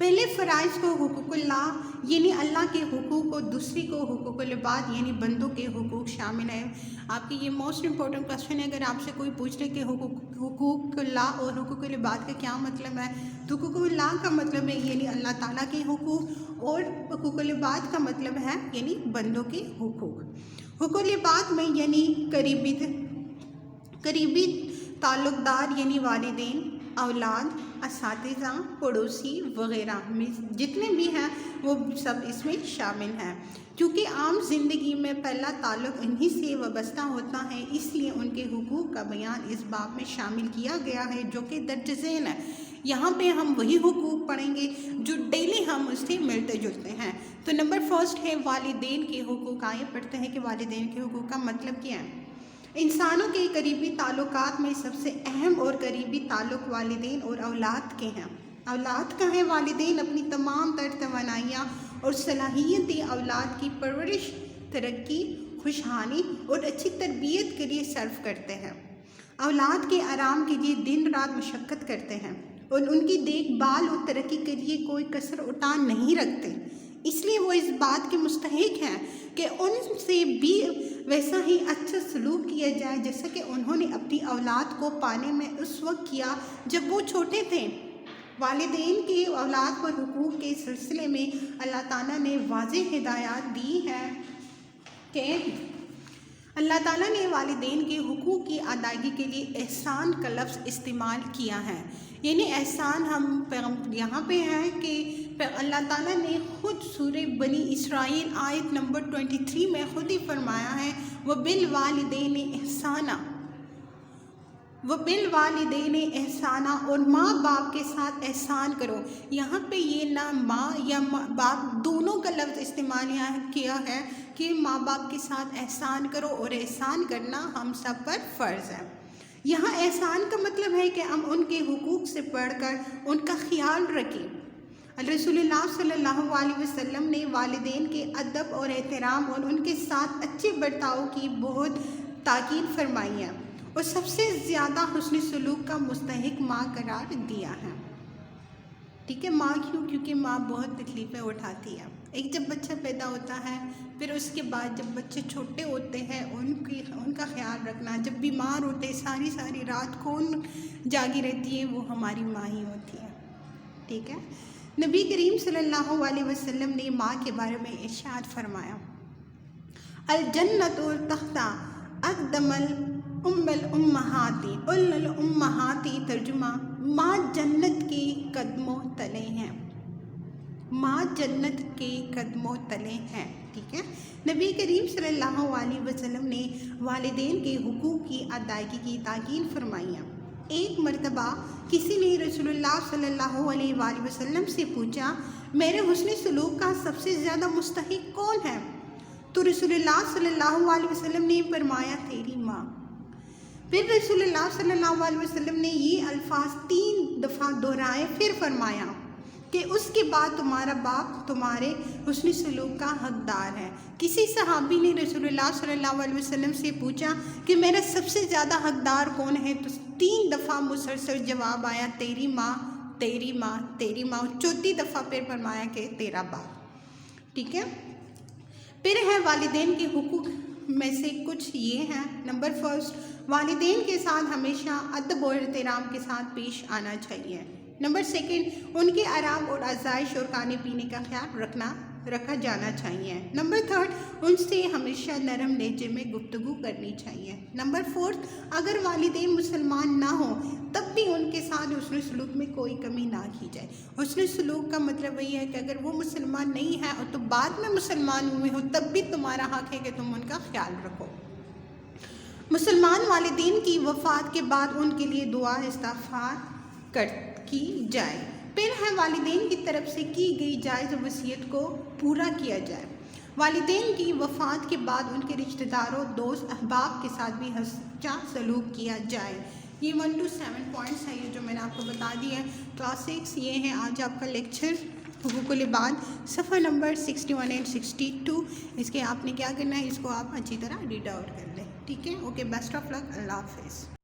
پہلے فرائض کو حقوق اللہ یعنی اللہ کے حقوق اور دوسری کو حقوق العباد یعنی بندوں کے حقوق شامل ہیں۔ آپ کی یہ موسٹ امپورٹنٹ کوشچن ہے، اگر آپ سے کوئی پوچھ لے کہ حقوق اللہ اور حقوق العباد کا کیا مطلب ہے، تو حقوق اللہ کا مطلب ہے یعنی اللہ تعالیٰ کے حقوق، اور حقوق العباد کا مطلب ہے یعنی بندوں کے حقوق۔ حقوق العباد میں یعنی قریبی تعلق دار یعنی والدین، اولاد، اساتذہ، پڑوسی وغیرہ میں جتنے بھی ہیں وہ سب اس میں شامل ہیں۔ کیونکہ عام زندگی میں پہلا تعلق انہی سے وابستہ ہوتا ہے، اس لیے ان کے حقوق کا بیان اس باب میں شامل کیا گیا ہے جو کہ درج ذیل ہے۔ یہاں پہ ہم وہی حقوق پڑھیں گے جو ڈیلی ہم اس سے ملتے جلتے ہیں۔ تو نمبر فرسٹ ہے والدین کے حقوق۔ آئے پڑھتے ہیں کہ والدین کے حقوق کا مطلب کیا ہے۔ انسانوں کے قریبی تعلقات میں سب سے اہم اور قریبی تعلق والدین اور اولاد کے ہیں۔ اولاد کا ہے، والدین اپنی تمام تر توانائیاں اور صلاحیتیں اولاد کی پرورش، ترقی، خوشحالی اور اچھی تربیت کے لیے صرف کرتے ہیں۔ اولاد کے آرام کے لیے دن رات مشقت کرتے ہیں اور ان کی دیکھ بھال اور ترقی کے لیے کوئی کسر اٹھان نہیں رکھتے، اس لیے وہ اس بات کے مستحق ہیں کہ ان سے بھی ویسا ہی اچھا سلوک کیا جائے جیسا کہ انہوں نے اپنی اولاد کو پانے میں اس وقت کیا جب وہ چھوٹے تھے۔ والدین کے اولاد پر حقوق کے سلسلے میں اللہ تعالیٰ نے واضح ہدایات دی ہے کہ اللہ تعالیٰ نے والدین کے حقوق کی ادائیگی کے لیے احسان کا لفظ استعمال کیا ہے۔ یعنی احسان ہم یہاں پہ ہے کہ اللہ تعالیٰ نے خود سورہ بنی اسرائیل آیت نمبر 23 میں خود ہی فرمایا ہے وَبِالْوَالِدَيْنِ إِحْسَانًا، وَبِالْوَالِدَيْنِ إِحْسَانًا، اور ماں باپ کے ساتھ احسان کرو۔ یہاں پہ یہ نہ ماں یا باپ دونوں کا لفظ استعمال کیا ہے کہ ماں باپ کے ساتھ احسان کرو، اور احسان کرنا ہم سب پر فرض ہے۔ یہاں احسان کا مطلب ہے کہ ہم ان کے حقوق سے پڑھ کر ان کا خیال رکھیں۔ رسول اللہ صلی اللہ علیہ وسلم نے والدین کے ادب اور احترام اور ان کے ساتھ اچھے برتاؤ کی بہت تاکید فرمائی ہے، اور سب سے زیادہ حسن سلوک کا مستحق ماں قرار دیا ہے۔ ٹھیک ہے، ماں کیوں؟ کیونکہ ماں بہت تکلیفیں اٹھاتی ہے۔ ایک جب بچہ پیدا ہوتا ہے، پھر اس کے بعد جب بچے چھوٹے ہوتے ہیں ان کا خیال رکھنا، جب بیمار ہوتے ساری رات کون جاگی رہتی ہے؟ وہ ہماری ماں ہی ہوتی ہے۔ ٹھیک ہے، نبی کریم صلی اللہ علیہ وسلم نے ماں کے بارے میں ارشاد فرمایا الجنت تحت اقدم الامہات، الامہات ترجمہ ماں جنت کے قدموں تلے ہیں، ماں جنت کے قدموں تلے ہیں۔ ٹھیک ہے، نبی کریم صلی اللہ علیہ وسلم نے والدین کے حقوق کی ادائیگی کی تاکید فرمائی ہے۔ ایک مرتبہ کسی نے رسول اللہ صلی اللہ علیہ وآلہ وسلم سے پوچھا میرے حسن سلوک کا سب سے زیادہ مستحق کون ہے؟ تو رسول اللہ صلی اللہ علیہ وسلم نے فرمایا تیری ماں۔ پھر رسول اللہ صلی اللہ علیہ وسلم نے یہ الفاظ 3 دفعہ دہرائے، پھر فرمایا کہ اس کے بعد تمہارا باپ تمہارے حسن سلوک کا حقدار ہے۔ کسی صحابی نے رسول اللہ صلی اللہ علیہ وسلم سے پوچھا کہ میرا سب سے زیادہ حقدار کون ہے؟ تو 3 دفعہ مسلسل جواب آیا تیری ماں، تیری ماں، تیری ماں، 4تھی دفعہ پھر فرمایا کہ تیرا باپ۔ ٹھیک ہے، پھر ہے والدین کے حقوق میں سے کچھ یہ ہیں۔ نمبر فرسٹ، والدین کے ساتھ ہمیشہ ادب اور احترام کے ساتھ پیش آنا چاہیے۔ نمبر سیکنڈ، ان کے آرام اور آسائش اور کھانے پینے کا خیال رکھا جانا چاہیے۔ نمبر تھرڈ، ان سے ہمیشہ نرم لہجے میں گفتگو کرنی چاہیے۔ نمبر فورتھ، اگر والدین مسلمان نہ ہوں تب بھی ان کے ساتھ حسن سلوک میں کوئی کمی نہ کی جائے۔ حسن سلوک کا مطلب وہی ہے کہ اگر وہ مسلمان نہیں ہے اور تو بعد میں مسلمان ہوئے ہو تب بھی تمہارا حق ہے کہ تم ان کا خیال رکھو۔ مسلمان والدین کی وفات کے بعد ان کے لیے دعا استغفار کی جائے۔ پھر ہے والدین کی طرف سے کی گئی جائز وصیت کو پورا کیا جائے۔ والدین کی وفات کے بعد ان کے رشتہ داروں، دوست، احباب کے ساتھ بھی اچھا سلوک کیا جائے۔ یہ 1 to 7 پوائنٹس ہیں یہ جو میں نے آپ کو بتا دی ہے۔ کلاس 6 یہ ہے آج آپ کا لیکچر حقوق العباد، صفحہ نمبر 61 and 62۔ اس کے آپ نے کیا کرنا ہے، اس کو آپ اچھی طرح ریڈ آؤٹ کر لیں۔ ٹھیک ہے، اوکے، بیسٹ آف لک، اللہ حافظ۔